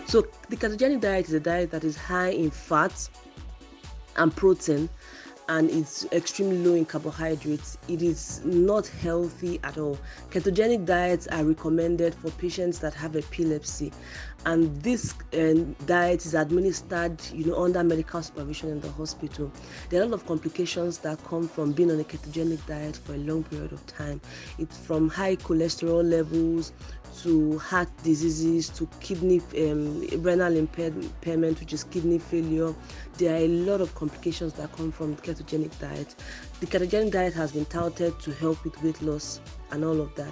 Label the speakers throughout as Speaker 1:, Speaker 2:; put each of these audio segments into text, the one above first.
Speaker 1: So the ketogenic diet is a diet that is high in fat and protein, and it's extremely low in carbohydrates. It is not healthy at all. Ketogenic diets are recommended for patients that have epilepsy, and this diet is administered, under medical supervision in the hospital. There are a lot of complications that come from being on a ketogenic diet for a long period of time. It's from high cholesterol levels to heart diseases to kidney renal impairment, which is kidney failure. There are a lot of complications that come from the ketogenic diet. The ketogenic diet has been touted to help with weight loss and all of that,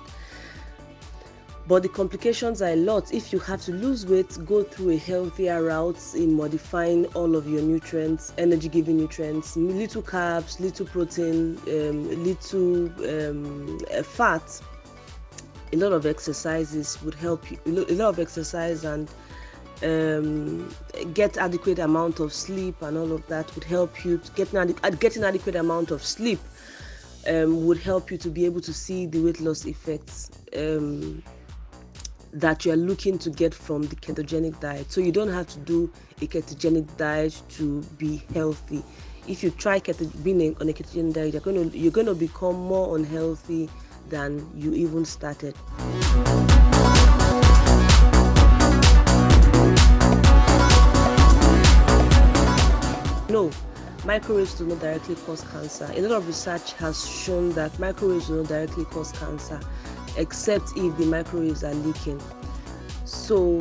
Speaker 1: but the complications are a lot. If you have to lose weight, go through a healthier route in modifying all of your nutrients, energy-giving nutrients, little carbs, little protein, little fat. A lot of exercises would help you. A lot of exercise and get adequate amount of sleep and all of that would help you to getting adequate amount of sleep would help you to be able to see the weight loss effects that you are looking to get from the ketogenic diet. So you don't have to do a ketogenic diet to be healthy. If you try being on a ketogenic diet, you're going to become more unhealthy than you even started. No, microwaves do not directly cause cancer. A lot of research has shown that microwaves do not directly cause cancer, except if the microwaves are leaking. So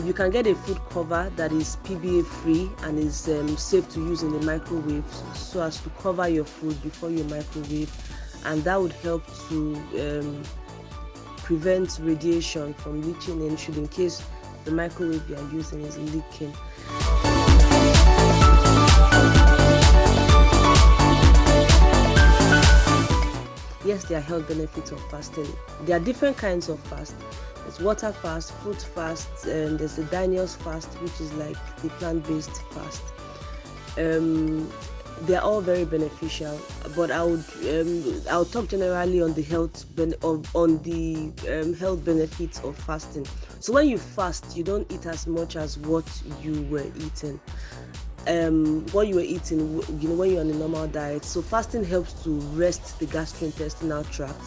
Speaker 1: you can get a food cover that is PBA free and is safe to use in the microwave, so as to cover your food before you microwave, and that would help to prevent radiation from leaching in case the microwave you are using is leaking. Yes, there are health benefits of fasting. There are different kinds of fast. There's water fast, fruit fast, and there's the Daniel's fast, which is like the plant-based fast. They are all very beneficial, but I'll talk generally on the health benefits of fasting. So when you fast, you don't eat as much as what you were eating. When you're on a normal diet. So fasting helps to rest the gastrointestinal tract,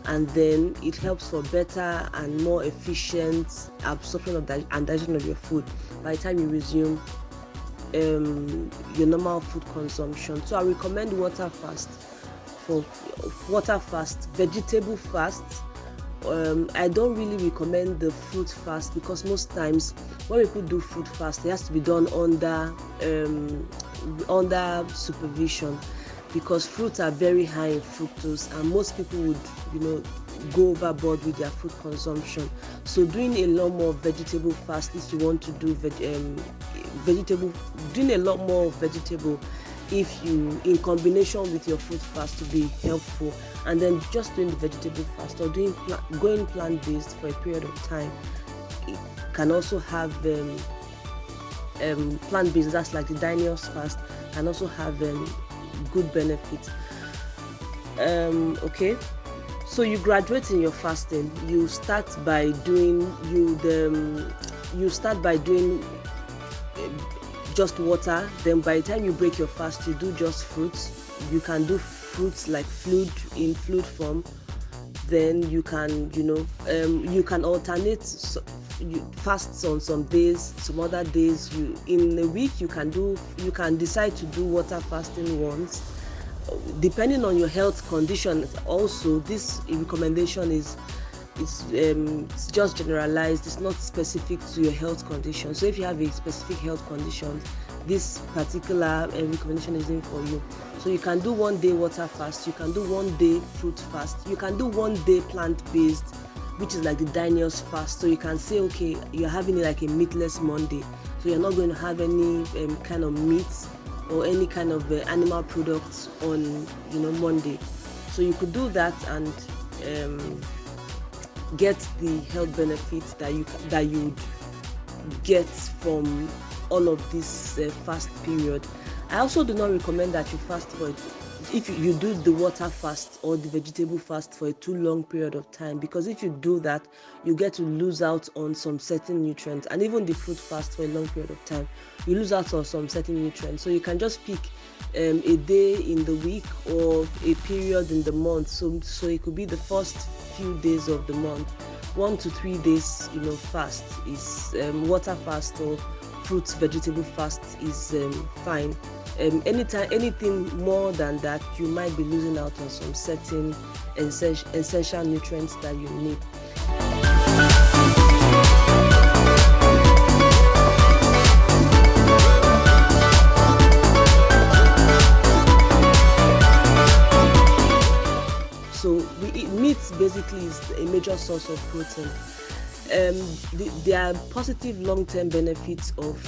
Speaker 1: and then it helps for better and more efficient absorption and digestion of your food by the time you resume your normal food consumption. So I recommend water fast, vegetable fast. I don't really recommend the fruit fast, because most times when people do fruit fast, it has to be done under supervision, because fruits are very high in fructose, and most people would go overboard with their food consumption. So doing a lot more vegetable fast, if you want to do doing a lot more vegetable, if you in combination with your food fast, to be helpful. And then just doing the vegetable fast or going plant-based for a period of time, it can also have plant-based, that's like the Daniel's fast, and also have good benefits. Okay, so you graduate in your fasting. You start by doing just water. Then by the time you break your fast, you do just fruits. You can do fruits like in fluid form. Then you can you can alternate fasts on some days. Some other days, in a week, you can decide to do water fasting once, depending on your health condition. Also, this recommendation is it's just generalized. It's not specific to your health condition. So if you have a specific health condition, this particular recommendation isn't for you. So you can do 1 day water fast, you can do 1 day fruit fast, you can do 1 day plant-based, which is like the Daniel's fast. So you can say, okay, you're having like a meatless Monday, so you're not going to have any kind of meat or any kind of animal products on Monday. So you could do that and get the health benefits that you would get from all of this fast period. I also do not recommend that you fast if you do the water fast or the vegetable fast for a too long period of time, because if you do that, you get to lose out on some certain nutrients. And even the fruit fast for a long period of time, you lose out on some certain nutrients. So you can just pick a day in the week or a period in the month. So it could be the first few days of the month, 1 to 3 days, fast is water fast, or fruits vegetable fast is fine. Anything more than that, you might be losing out on some certain essential nutrients that you need. So meat basically is a major source of protein. There are positive long-term benefits of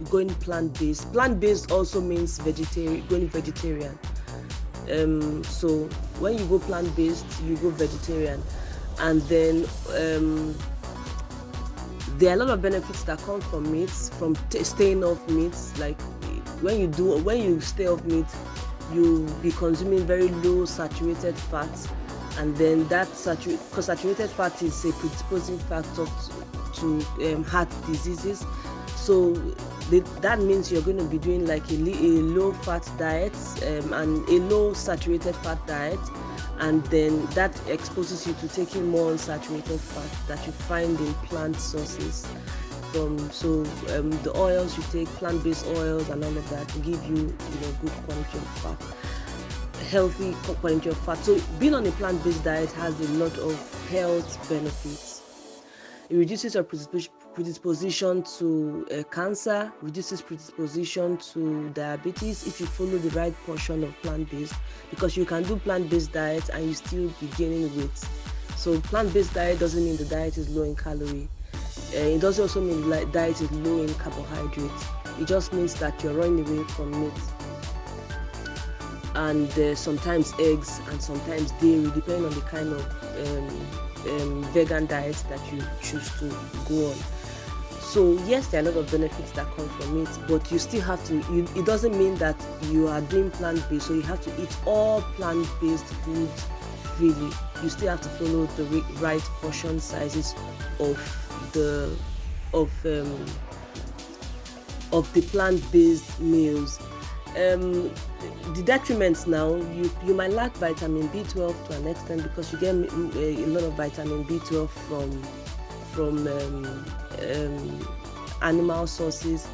Speaker 1: going plant-based. Plant-based also means going vegetarian. So when you go plant-based, you go vegetarian, and then there are a lot of benefits that come from meat, from staying off meat. Like when you stay off meat, you'll be consuming very low saturated fats, and then because saturated fat is a predisposing factor to heart diseases. So that means you're going to be doing like a low fat diet and a low saturated fat diet, and then that exposes you to taking more unsaturated fat that you find in plant sources. The oils you take, plant-based oils and all of that, give you good quality of fat, healthy quality of fat. So being on a plant-based diet has a lot of health benefits. It reduces your predisposition to cancer, reduces predisposition to diabetes if you follow the right portion of plant-based, because you can do plant-based diet and you still be gaining weight. So plant-based diet doesn't mean the diet is low in calorie. It doesn't also mean the diet is low in carbohydrates. It just means that you're running away from meat and sometimes eggs and sometimes dairy, depending on the kind of vegan diet that you choose to go on. So yes, there are a lot of benefits that come from it, but you still have to, it doesn't mean that you are doing plant-based, so you have to eat all plant-based foods freely. You still have to follow the right portion sizes of the plant-based meals. The detriments now, you might lack vitamin B12 to an extent, because you get a lot of vitamin B12 from animal sources.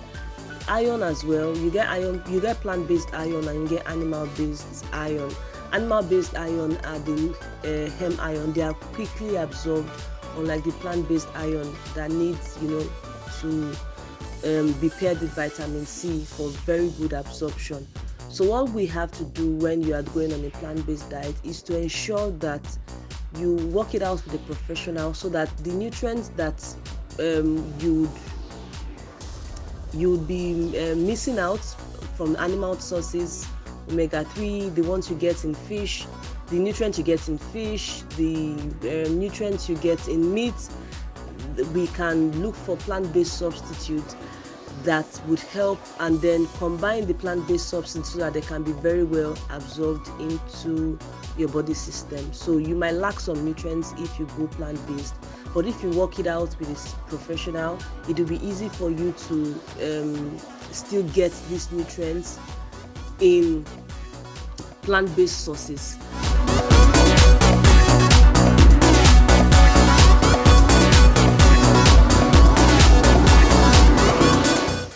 Speaker 1: Iron as well, you get plant-based iron and you get animal-based iron. Animal-based iron are the heme iron. They are quickly absorbed, unlike the plant-based iron that needs to be paired with vitamin C for very good absorption. So what we have to do when you are going on a plant-based diet is to ensure that you work it out with a professional, so that the nutrients that you'd be missing out from animal sources, omega-3, the ones you get in fish, the nutrients you get in fish, the nutrients you get in meat, we can look for plant-based substitute that would help, and then combine the plant-based substitute so that they can be very well absorbed into your body system. So you might lack some nutrients if you go plant-based, but if you work it out with a professional, it will be easy for you to still get these nutrients in plant-based sources.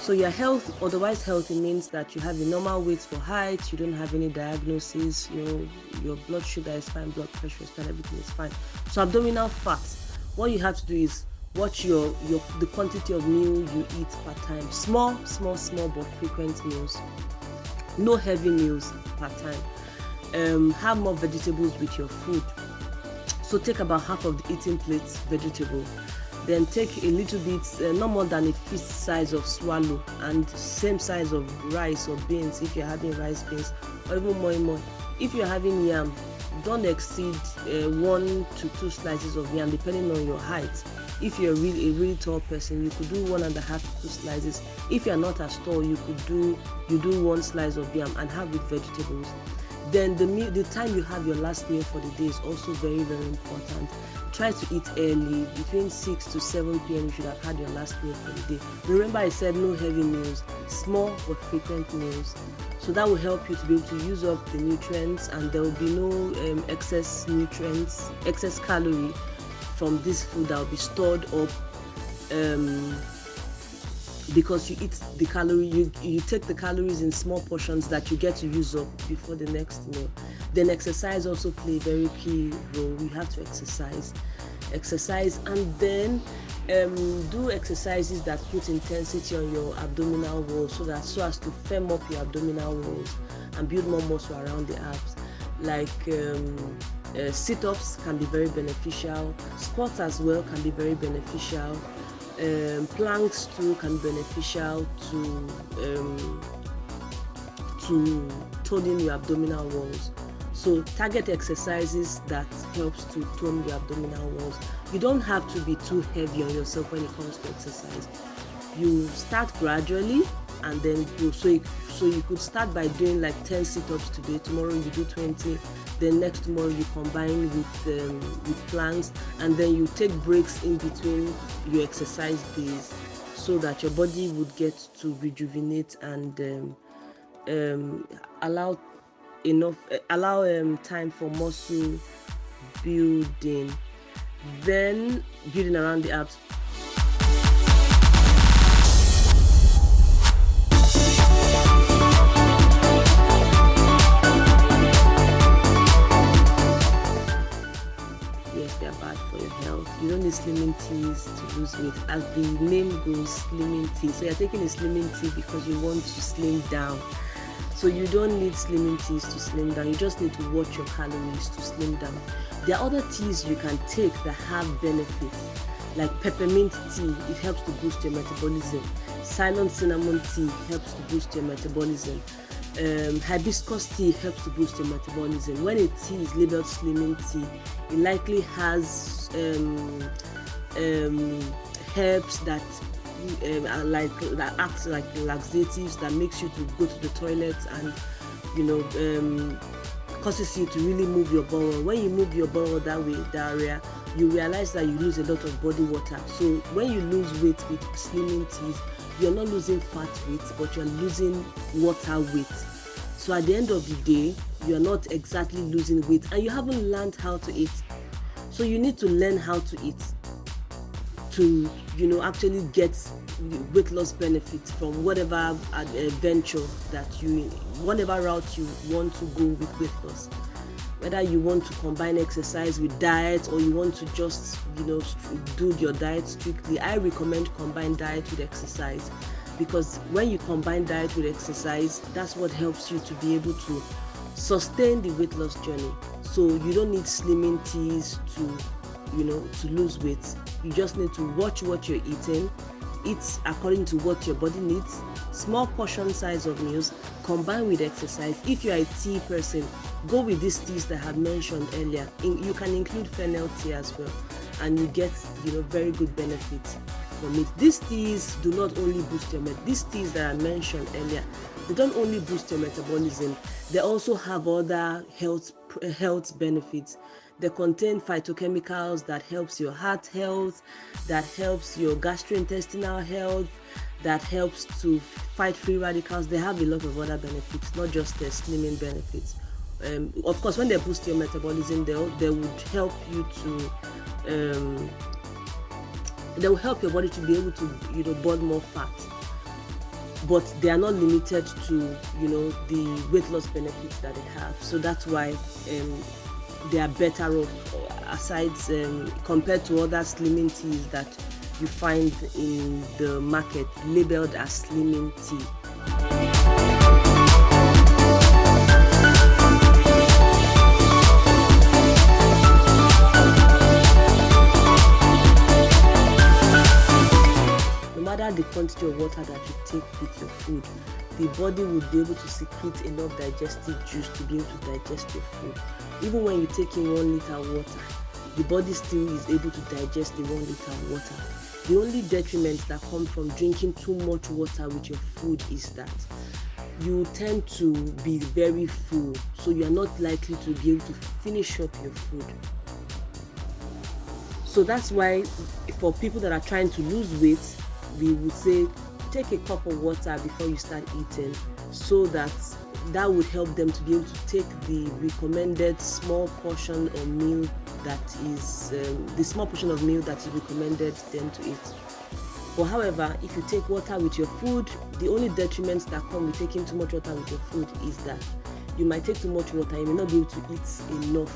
Speaker 1: So your health, otherwise healthy, means that you have a normal weight for height, you don't have any diagnosis, your blood sugar is fine, blood pressure is fine, everything is fine. So abdominal fat, what you have to do is watch the quantity of meal you eat per time. Small but frequent meals. No heavy meals per time. Have more vegetables with your food. So take about half of the eating plate vegetable. Then take a little bit, not more than a fist size of swallow, and same size of rice or beans if you're having rice beans, or even more. If you're having yam, don't exceed 1 to 2 slices of yam depending on your height. If you're a really tall person, you could do 1.5 to 2 slices. If you're not as tall, you do 1 slice of yam and have with vegetables. Then the time you have your last meal for the day is also very, very important. Try to eat early. Between 6 to 7 p.m. you should have had your last meal for the day. Remember, I said no heavy meals, small but frequent meals. So that will help you to be able to use up the nutrients, and there will be no excess calorie from this food that will be stored up, because you eat the calorie, you take the calories in small portions that you get to use up before the next meal. Then exercise also play a very key role. You have to exercise, and then do exercises that put intensity on your abdominal walls, so as to firm up your abdominal walls and build more muscle around the abs. Like sit-ups can be very beneficial. Squats as well can be very beneficial. Planks too can be beneficial to toning your abdominal walls. So target exercises that helps to tone your abdominal walls. You don't have to be too heavy on yourself when it comes to exercise. You start gradually and then go. So you could start by doing like 10 sit-ups today. Tomorrow you do 20. Then next tomorrow you combine with planks, and then you take breaks in between your exercise days, so that your body would get to rejuvenate and allow time for muscle building. Then building around the abs. Yes, they are bad for your health. You don't need slimming teas to lose weight. As the name goes, slimming tea. So you're taking a slimming tea because you want to slim down. So you don't need slimming teas to slim down. You just need to watch your calories to slim down. There are other teas you can take that have benefits, like peppermint tea. It helps to boost your metabolism. Ceylon cinnamon tea helps to boost your metabolism. Hibiscus tea helps to boost your metabolism. When a tea is labeled slimming tea, it likely has herbs that acts like laxatives, that makes you to go to the toilet and causes you to really move your bowel. When you move your bowel that way, diarrhea, you realize that you lose a lot of body water. So when you lose weight with slimming teas, you're not losing fat weight, but you're losing water weight. So at the end of the day, you're not exactly losing weight, and you haven't learned how to eat. So you need to learn how to eat to actually get weight loss benefits from whatever venture whatever route you want to go with weight loss. Whether you want to combine exercise with diet, or you want to just do your diet strictly, I recommend combine diet with exercise, because when you combine diet with exercise, that's what helps you to be able to sustain the weight loss journey. So you don't need slimming teas to lose weight. You just need to watch what you're eating, eat according to what your body needs, small portion size of meals, combine with exercise. If you're a tea person, go with these teas that I had mentioned earlier. You can include Fennel Tea as well, and you get very good benefits from it. These teas do not only boost your these teas that I mentioned earlier, they don't only boost your metabolism, they also have other health benefits. They contain phytochemicals that helps your heart health, that helps your gastrointestinal health, that helps to fight free radicals. They have a lot of other benefits, not just the slimming benefits. Of course, when they boost your metabolism, they would help you to they will help your body to be able to burn more fat. But they are not limited to the weight loss benefits that they have. So that's why they are better off, aside compared to other slimming teas that you find in the market labeled as slimming tea. No matter the quantity of water that you take with your food, the body will be able to secrete enough digestive juice to be able to digest your food. Even when you take in 1 liter water, the body still is able to digest the 1 liter of water. The only detriment that comes from drinking too much water with your food is that you tend to be very full, so you are not likely to be able to finish up your food. So that's why for people that are trying to lose weight, we would say take a cup of water before you start eating, so that would help them to be able to take the recommended small portion of meal that is recommended them to eat. But however, if you take water with your food, the only detriments that come with taking too much water with your food is that you might take too much water, you may not be able to eat enough,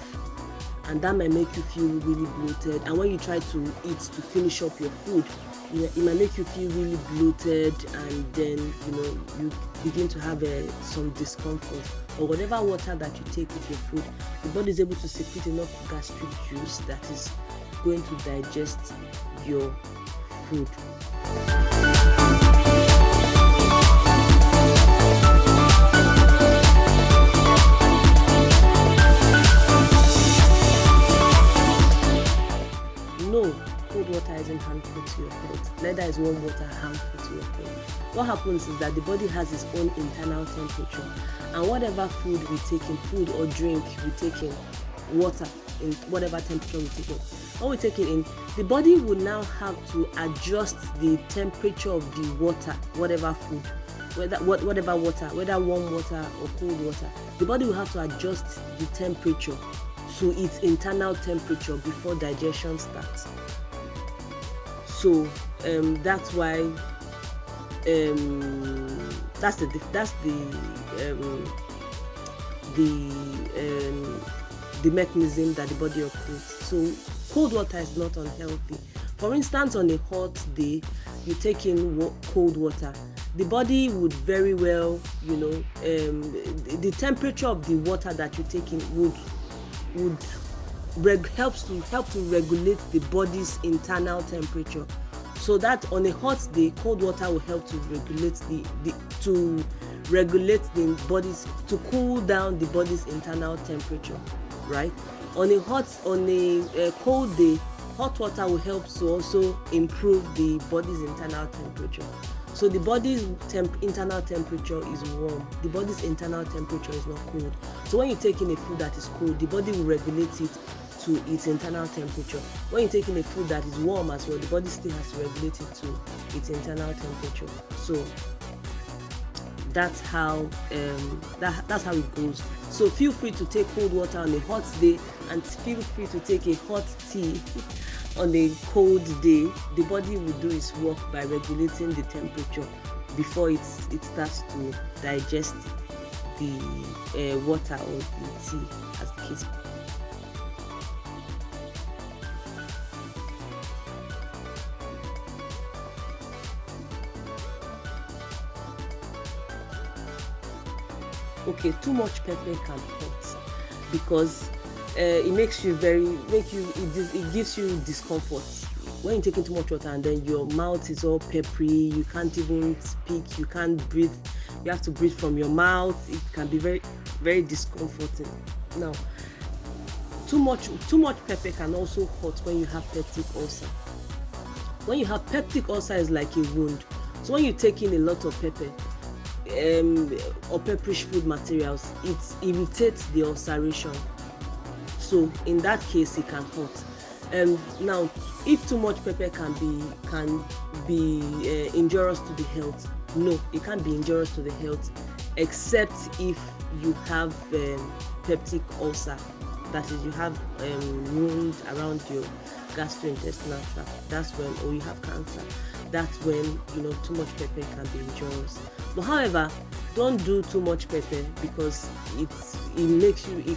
Speaker 1: and that might make you feel really bloated. And when you try to eat to finish up your food, it might make you feel really bloated, and then you begin to have some discomfort. Or whatever water that you take with your food, the body is able to secrete enough gastric juice that is going to digest your food. No, cold water isn't harmful to your health. Neither is warm water harmful to your health. What happens is that the body has its own internal temperature, and whatever food we take in, food or drink we take in, water in whatever temperature we take in, when we take it in, the body will now have to adjust the temperature of the water, whatever food, whatever water, whether warm water or cold water. The body will have to adjust the temperature to its internal temperature before digestion starts. So that's why that's the mechanism that the body operates. So cold water is not unhealthy. For instance, on a hot day, you take in cold water, the body would very well, the temperature of the water that you take in would help to regulate the body's internal temperature. So that on a hot day, cold water will help to regulate the body's, to cool down the body's internal temperature, right? On a cold day, hot water will help to also improve the body's internal temperature. So the body's internal temperature is warm. The body's internal temperature is not cold. So when you take in a food that is cold, the body will regulate it to its internal temperature. When you take in a food that is warm as well, the body still has to regulate it to its internal temperature. So that's how it goes. So feel free to take cold water on a hot day, and feel free to take a hot tea on a cold day. The body will do its work by regulating the temperature before it starts to digest the water or the tea, as the case. Okay, too much pepper can hurt because it gives you discomfort when you're taking too much water, and then your mouth is all peppery. You can't even speak. You can't breathe. You have to breathe from your mouth. It can be very, very discomforting. Now, too much pepper can also hurt when you have peptic ulcer. When you have peptic ulcer, is like a wound. So when you take in a lot of pepper or pepperish food materials, it irritates the ulceration. So in that case, it can hurt. Now, if too much pepper can be injurious to the health, no, it can't be injurious to the health, except if you have peptic ulcer. That is, you have wound around your gastrointestinal tract. That's when, or you have cancer. That's when too much pepper can be injurious. But however, don't do too much pepper, because it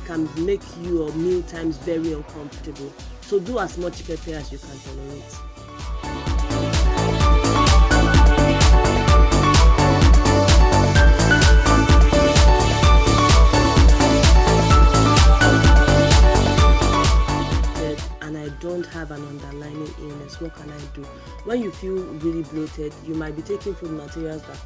Speaker 1: can make your meal times very uncomfortable. So do as much pepper as you can tolerate. And I don't have an underlying illness. nutrients. What can I do? When you feel really bloated, you might be taking food materials that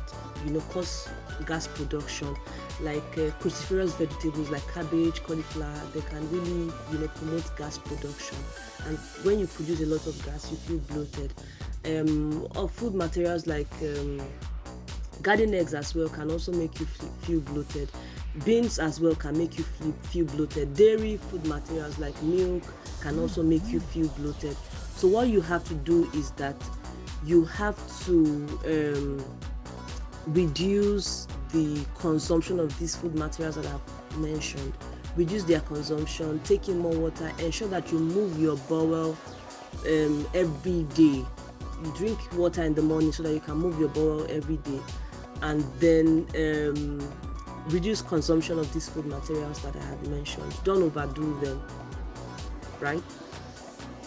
Speaker 1: cause gas production, like cruciferous vegetables like cabbage, cauliflower. They can really promote gas production, and when you produce a lot of gas, you feel bloated. Or food materials like garden eggs as well can also make you feel bloated. Beans as well can make you feel bloated. Dairy food materials like milk can also make you feel bloated. So what you have to do is that you have to reduce the consumption of these food materials that I've mentioned. Reduce their consumption, take in more water, ensure that you move your bowel every day. You drink water in the morning so that you can move your bowel every day, and then reduce consumption of these food materials that I have mentioned. Don't overdo them, right?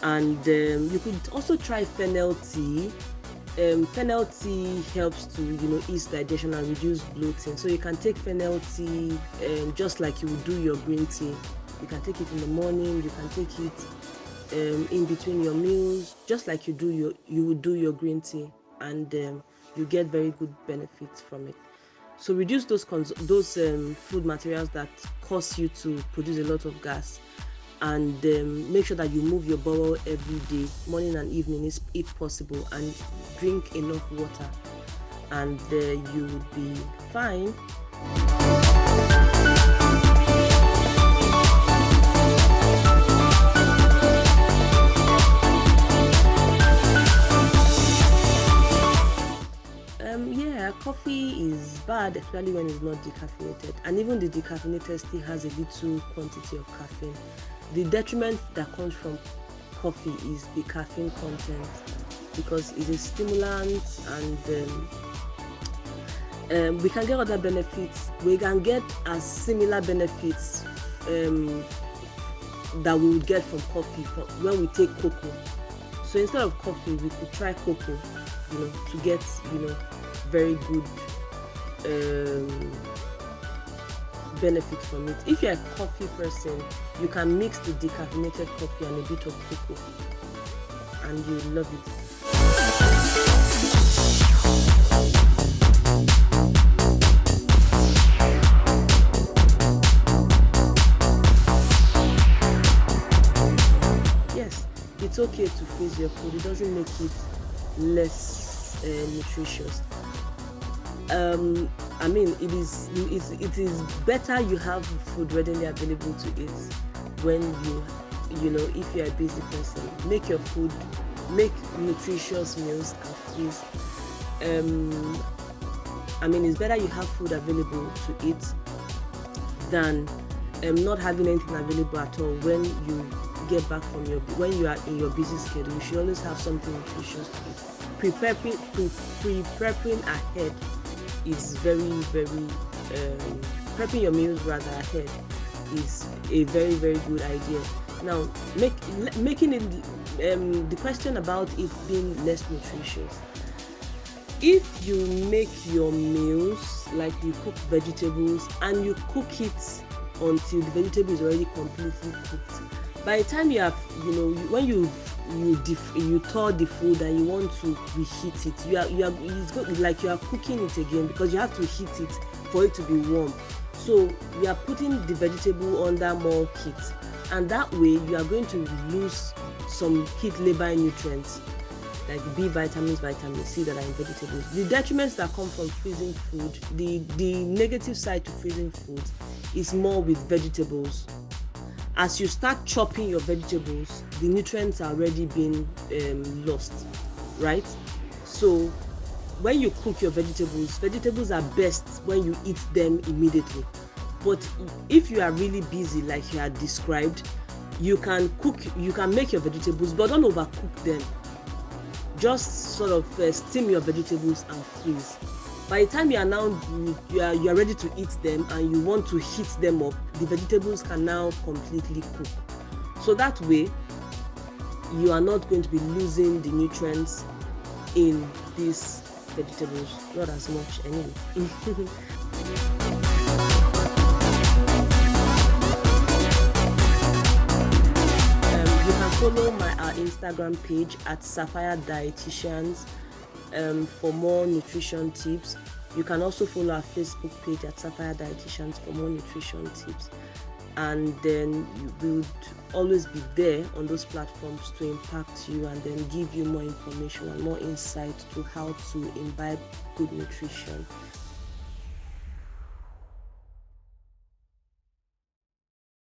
Speaker 1: And you could also try Fennel Tea. Fennel Tea helps to ease digestion and reduce bloating. So you can take Fennel Tea just like you would do your green tea. You can take it in the morning. You can take it in between your meals, just like you would do your green tea, and you get very good benefits from it. So reduce those food materials that cause you to produce a lot of gas, and make sure that you move your bowel every day, morning and evening if possible, and drink enough water, and you would be fine. Coffee is bad, especially when it's not decaffeinated, and even the decaffeinated still has a little quantity of caffeine. The detriment that comes from coffee is the caffeine content, because it's a stimulant, and we can get other benefits. We can get as similar benefits that we would get from coffee when we take cocoa. So instead of coffee, we could try cocoa, to get very good benefit from it. If you're a coffee person, you can mix the decaffeinated coffee and a bit of cocoa, and you love it. Yes, it's okay to freeze your food. It doesn't make it less nutritious. It is better you have food readily available to eat when if you're a busy person. Make your food, make nutritious meals and freeze. It's better you have food available to eat than not having anything available at all when you get back from when you are in your busy schedule. You should always have something nutritious to eat. Prepping ahead is very, very prepping your meals rather ahead is a very, very good idea. Now, making it the question about it being less nutritious. If you make your meals, like you cook vegetables and you cook it until the vegetable is already completely cooked, by the time you have, when you thaw the food and you want to reheat it, it's like you are cooking it again, because you have to heat it for it to be warm. So you are putting the vegetable under more heat, and that way you are going to lose some heat labor nutrients like B vitamins, vitamin C that are in vegetables. The detriments that come from freezing food, the negative side to freezing food is more with vegetables. As you start chopping your vegetables, the nutrients are already being lost, right? So when you cook your vegetables are best when you eat them immediately. But if you are really busy, like you had described, you can make your vegetables, but don't overcook them. Just sort of steam your vegetables and freeze. By the time you are ready to eat them and you want to heat them up, the vegetables can now completely cook. So that way, you are not going to be losing the nutrients in these vegetables, not as much anyway. You can follow our Instagram page at Sapphire Dietitians for more nutrition tips. You can also follow our Facebook page at Sapphire Dietitians for more nutrition tips. And then we would always be there on those platforms to impact you and then give you more information and more insight to how to imbibe good nutrition.